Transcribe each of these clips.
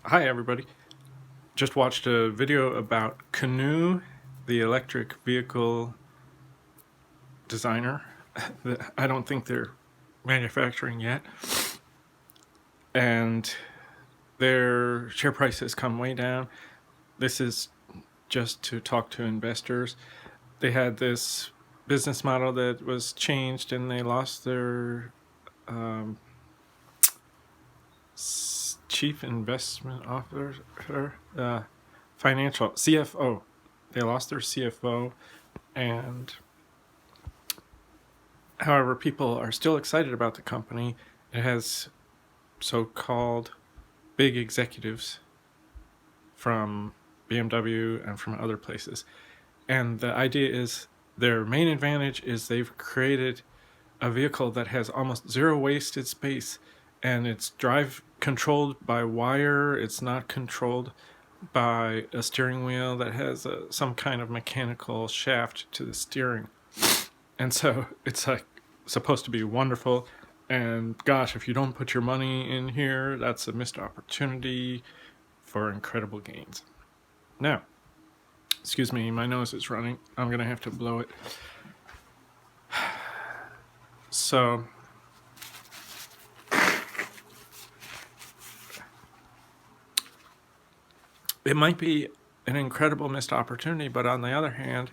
Hi everybody. Just watched a video about Canoo, the electric vehicle designer. I don't think they're manufacturing yet. And their share price has come way down. This is just to talk to investors. They had this business model that was changed and they lost their chief investment officer, financial CFO. They lost their CFO, and however, people are still excited about the company. It has so-called big executives from BMW and from other places, and the idea is their main advantage is they've created a vehicle that has almost zero wasted space, and it's drive controlled by wire. It's not controlled by a steering wheel that has some kind of mechanical shaft to the steering. And so it's like supposed to be wonderful. And gosh, if you don't put your money in here, that's a missed opportunity for incredible gains. Now, excuse me, my nose is running. I'm going to have to blow it. So, it might be an incredible missed opportunity, but on the other hand,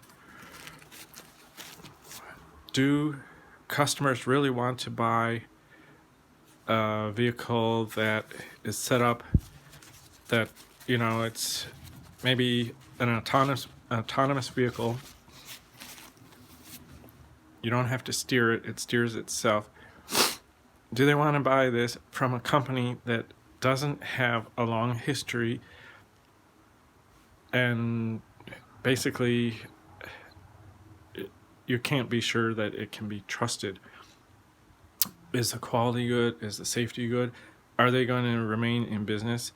do customers really want to buy a vehicle that is set up that, it's maybe an autonomous vehicle? You don't have to steer it, it steers itself. Do they want to buy this from a company that doesn't have a long history and basically you can't be sure that it can be trusted? Is the quality good? Is the safety good? Are they going to remain in business?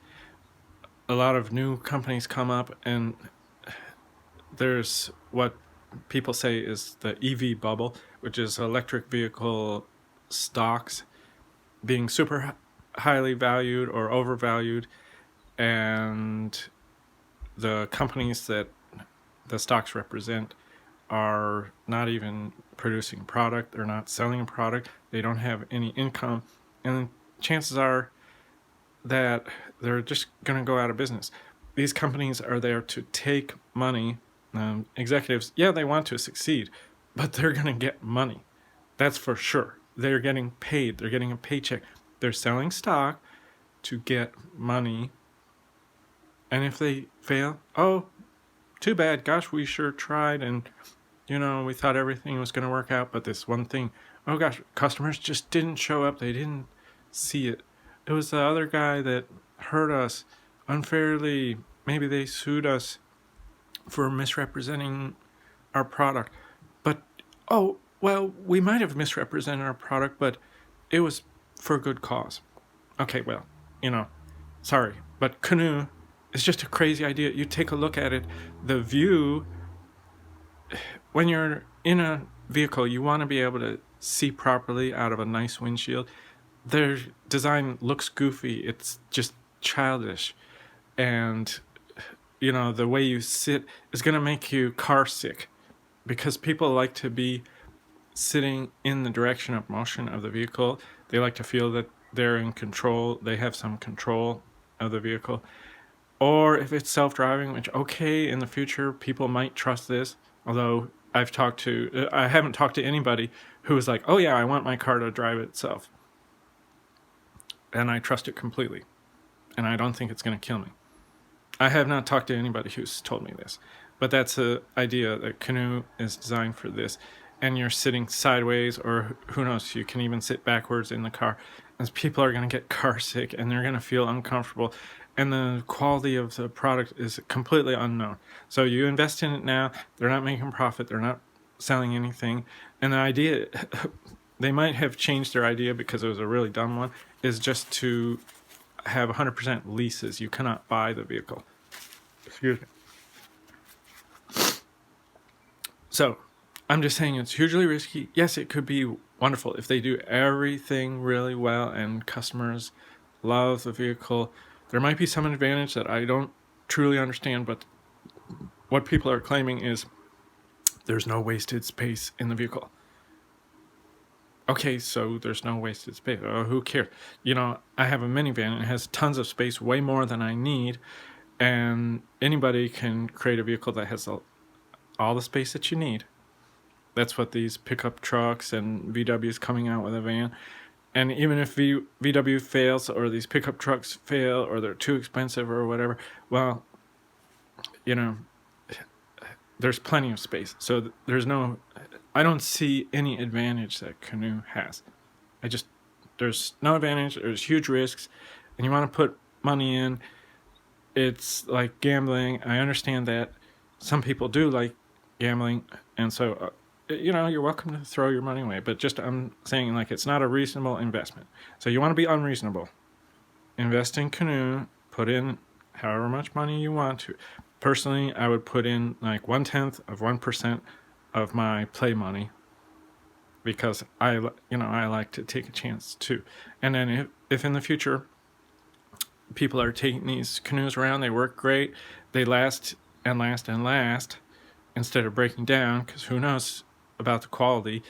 A lot of new companies come up, and there's what people say is the EV bubble, which is electric vehicle stocks being super highly valued or overvalued, and the companies that the stocks represent are not even producing product. They're not selling a product. They don't have any income, and chances are that they're just going to go out of business. These companies are there to take money. Executives, yeah, they want to succeed, but they're going to get money. That's for sure. They're getting paid. They're getting a paycheck. They're selling stock to get money. And if they fail, oh, too bad. Gosh, we sure tried, and we thought everything was going to work out, but this one thing, oh gosh, customers just didn't show up. They didn't see it. It was the other guy that hurt us unfairly. Maybe they sued us for misrepresenting our product. But, oh, well, we might have misrepresented our product, but it was for a good cause. Okay, well, sorry. But Canoo is just a crazy idea. You take a look at it. The view, when you're in a vehicle, you want to be able to see properly out of a nice windshield. Their design looks goofy. It's just childish. And, the way you sit is going to make you car sick, because people like to be sitting in the direction of motion of the vehicle. They like to feel that they're in control. They have some control of the vehicle. Or if it's self-driving, which, okay, in the future, people might trust this. Although I haven't talked to anybody who was like, oh yeah, I want my car to drive itself. And I trust it completely. And I don't think it's going to kill me. I have not talked to anybody who's told me this. But that's the idea, that Canoo is designed for this. And you're sitting sideways, or who knows, you can even sit backwards in the car. And people are going to get car sick, and they're going to feel uncomfortable. And the quality of the product is completely unknown. So you invest in it now. They're not making profit. They're not selling anything. And the idea, they might have changed their idea because it was a really dumb one, is just to have 100% leases. You cannot buy the vehicle. Excuse me. So I'm just saying it's hugely risky. Yes, it could be wonderful if they do everything really well and customers love the vehicle. There might be some advantage that I don't truly understand, but what people are claiming is there's no wasted space in the vehicle. Okay, so there's no wasted space. Who cares? I have a minivan and it has tons of space, way more than I need, and anybody can create a vehicle that has all the space that you need. That's what these pickup trucks and VW's coming out with a van. And even if VW fails, or these pickup trucks fail, or they're too expensive or whatever, well, there's plenty of space. So I don't see any advantage that Canoo has. There's no advantage. There's huge risks, and you want to put money in. It's like gambling. I understand that some people do like gambling, and so you're welcome to throw your money away. But I'm saying, like, it's not a reasonable investment. So you want to be unreasonable. Invest in Canoo. Put in however much money you want to. Personally, I would put in like 0.1% of my play money, because I like to take a chance too. And then if in the future people are taking these canoes around, they work great, they last and last and last instead of breaking down, because who knows about the quality,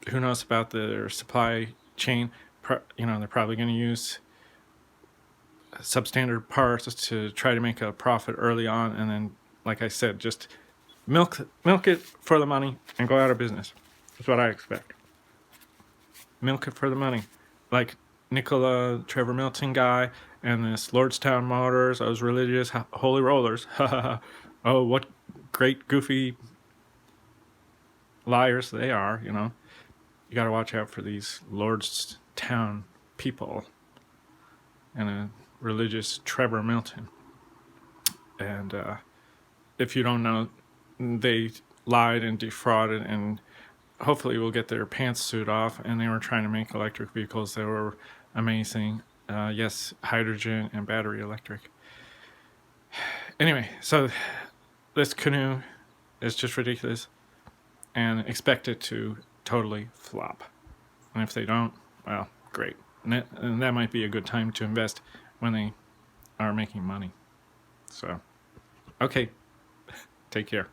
who knows about their supply chain. They're probably going to use substandard parts to try to make a profit early on, and then, like I said, just milk it for the money and go out of business. That's what I expect. Milk it for the money, like Nikola Trevor Milton guy and this Lordstown Motors, those religious holy rollers. Oh, what great goofy liars they are. You got to watch out for these Lordstown people and a religious Trevor Milton. And if you don't know, they lied and defrauded, and hopefully will get their pantsuit off, and they were trying to make electric vehicles that were amazing. Yes, hydrogen and battery electric. Anyway, so this Canoo is just ridiculous, and expect it to totally flop. And if they don't, well, great. And that might be a good time to invest when they are making money. So, okay, take care.